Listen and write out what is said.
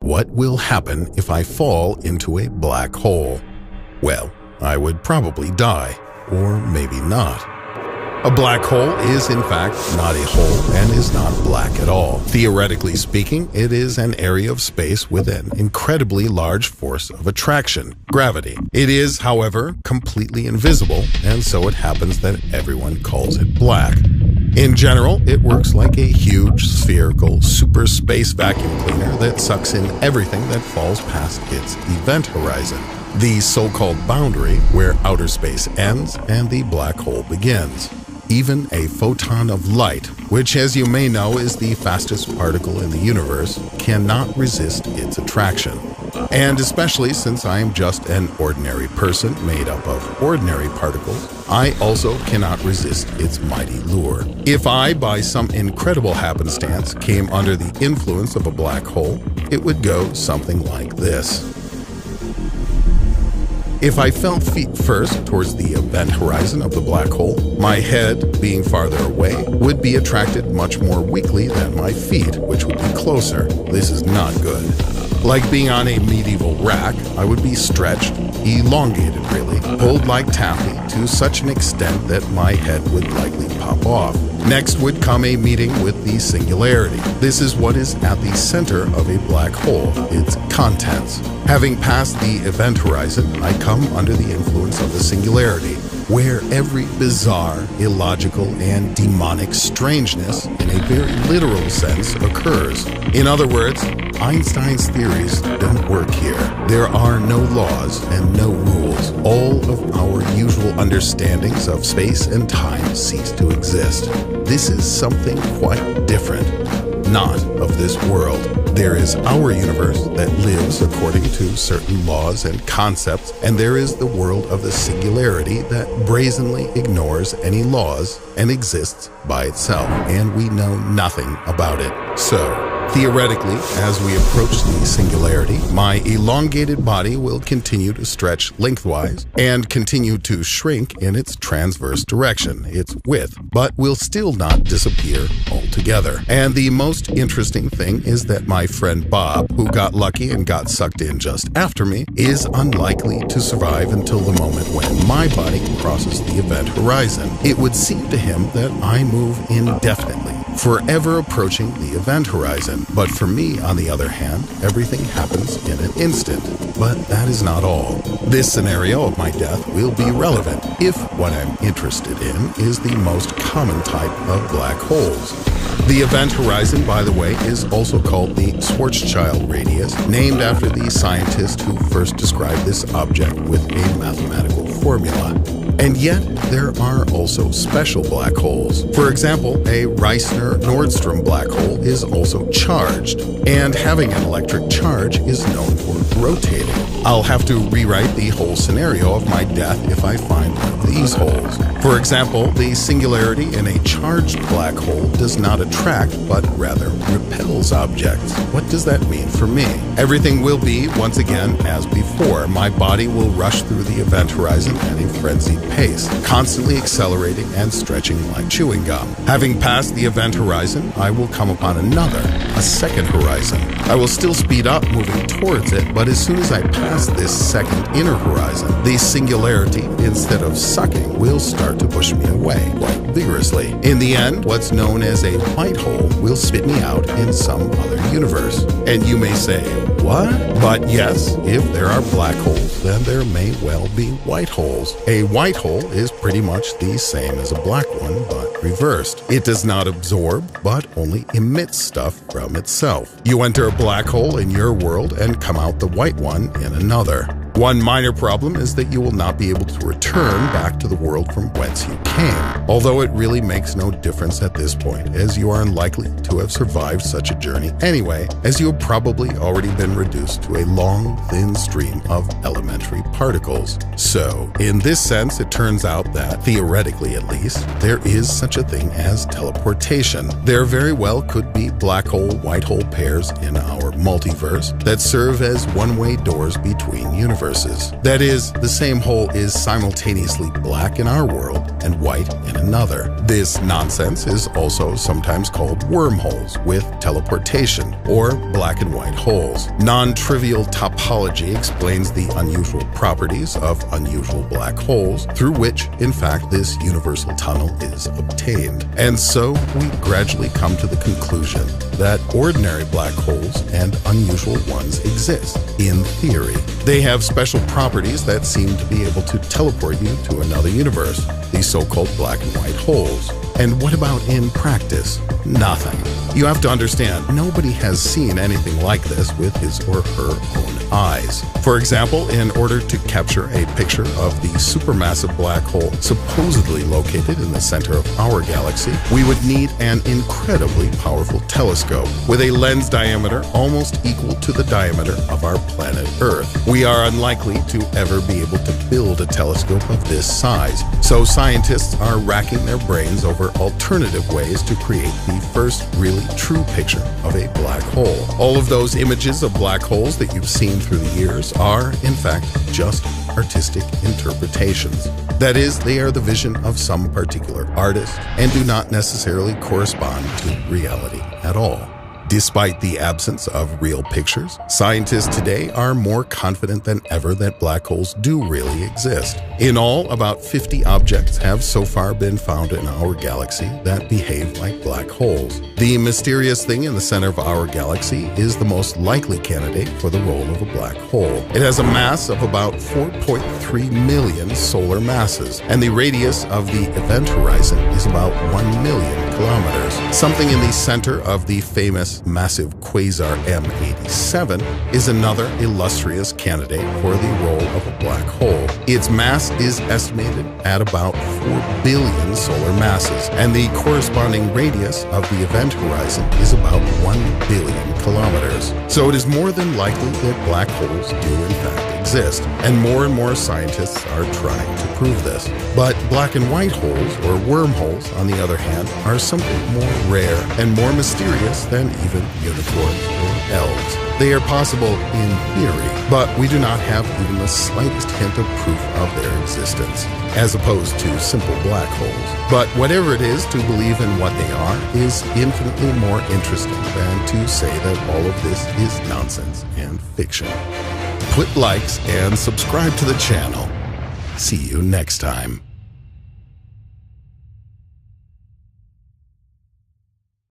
What will happen if I fall into a black hole? Well, I would probably die, or maybe not. A black hole is in fact not a hole and is not black at all. Theoretically speaking, it is an area of space with an incredibly large force of attraction, gravity. It is, however, completely invisible, and so it happens that everyone calls it black. In general, it works like a huge, spherical, super space vacuum cleaner that sucks in everything that falls past its event horizon, the so-called boundary where outer space ends and the black hole begins. Even a photon of light, which as you may know is the fastest particle in the universe, cannot resist its attraction. And especially since I am just an ordinary person made up of ordinary particles, I also cannot resist its mighty lure. If I, by some incredible happenstance, came under the influence of a black hole, it would go something like this. If I fell feet first towards the event horizon of the black hole, my head, being farther away, would be attracted much more weakly than my feet, which would be closer. This is not good. Like being on a medieval rack, I would be stretched, elongated really, pulled like taffy to such an extent that my head would likely pop off. Next would come a meeting with the singularity. This is what is at the center of a black hole, its contents. Having passed the event horizon, I come under the influence of the singularity, where every bizarre, illogical, and demonic strangeness, in a very literal sense, occurs. In other words, Einstein's theories don't work here. There are no laws and no rules. All of our usual understandings of space and time cease to exist. This is something quite different, not of this world. There is our universe that lives according to certain laws and concepts, and there is the world of the singularity that brazenly ignores any laws and exists by itself, and we know nothing about it. So, theoretically, as we approach the singularity, my elongated body will continue to stretch lengthwise and continue to shrink in its transverse direction, its width, but will still not disappear altogether. And the most interesting thing is that my friend Bob, who got lucky and got sucked in just after me, is unlikely to survive until the moment when my body crosses the event horizon. It would seem to him that I move indefinitely, forever approaching the event horizon. But for me, on the other hand, everything happens in an instant. But that is not all. This scenario of my death will be relevant if what I'm interested in is the most common type of black holes. The event horizon, by the way, is also called the Schwarzschild radius, named after the scientist who first described this object with a mathematical formula. And yet, there are also special black holes. For example, a Reissner-Nordstrom black hole is also charged, and having an electric charge is known for rotating. I'll have to rewrite the whole scenario of my death if I find one of these holes. For example, the singularity in a charged black hole does not attract, but rather repels objects. What does that mean for me? Everything will be, once again, as before. My body will rush through the event horizon at a frenzied pace, constantly accelerating and stretching like chewing gum. Having passed the event horizon, I will come upon another, a second horizon. I will still speed up moving towards it, but as soon as I pass this second inner horizon, the singularity, instead of sucking, will start to push me away quite vigorously. In the end, what's known as a white hole will spit me out in some other universe. And you may say, what? But yes, if there are black holes, then there may well be white holes. A white hole is pretty much the same as a black one, but reversed. It does not absorb, but only emits stuff from itself. You enter a black hole in your world and come out the white one in another. One minor problem is that you will not be able to return back to the world from whence you came, although it really makes no difference at this point, as you are unlikely to have survived such a journey anyway, as you have probably already been reduced to a long, thin stream of elementary particles. So, in this sense, it turns out that, theoretically at least, there is such a thing as teleportation. There very well could be black hole, white hole pairs in our multiverse that serve as one-way doors between universes. That is, the same hole is simultaneously black in our world and white in another. This nonsense is also sometimes called wormholes with teleportation, or black and white holes. Non-trivial topology explains the unusual properties of unusual black holes, through which, in fact, this universal tunnel is obtained. And so we gradually come to the conclusion that ordinary black holes and unusual ones exist, in theory. They have special properties that seem to be able to teleport you to another universe, these so-called black and white holes. And what about in practice? Nothing. You have to understand, nobody has seen anything like this with his or her own eyes. For example, in order to capture a picture of the supermassive black hole supposedly located in the center of our galaxy, we would need an incredibly powerful telescope with a lens diameter almost equal to the diameter of our planet Earth. We are unlikely to ever be able to build a telescope of this size, so scientists are racking their brains over alternative ways to create the first really true picture of a black hole. All of those images of black holes that you've seen through the years are, in fact, just artistic interpretations. That is, they are the vision of some particular artist and do not necessarily correspond to reality at all. Despite the absence of real pictures, scientists today are more confident than ever that black holes do really exist. In all, about 50 objects have so far been found in our galaxy that behave like black holes. The mysterious thing in the center of our galaxy is the most likely candidate for the role of a black hole. It has a mass of about 4.3 million solar masses, and the radius of the event horizon is about 1 million kilometers. Something in the center of the famous massive quasar M87 is another illustrious candidate for the role of a black hole. Its mass is estimated at about 4 billion solar masses, and the corresponding radius of the event horizon is about 1 billion kilometers. So it is more than likely that black holes do in fact exist, and more scientists are trying to prove this. But black and white holes, or wormholes, on the other hand, are something more rare and more mysterious than even unicorns or elves. They are possible in theory, but we do not have even the slightest hint of proof of their existence, as opposed to simple black holes. But whatever it is to believe in what they are is infinitely more interesting than to say that all of this is nonsense and fiction. Put likes and subscribe to the channel. See you next time.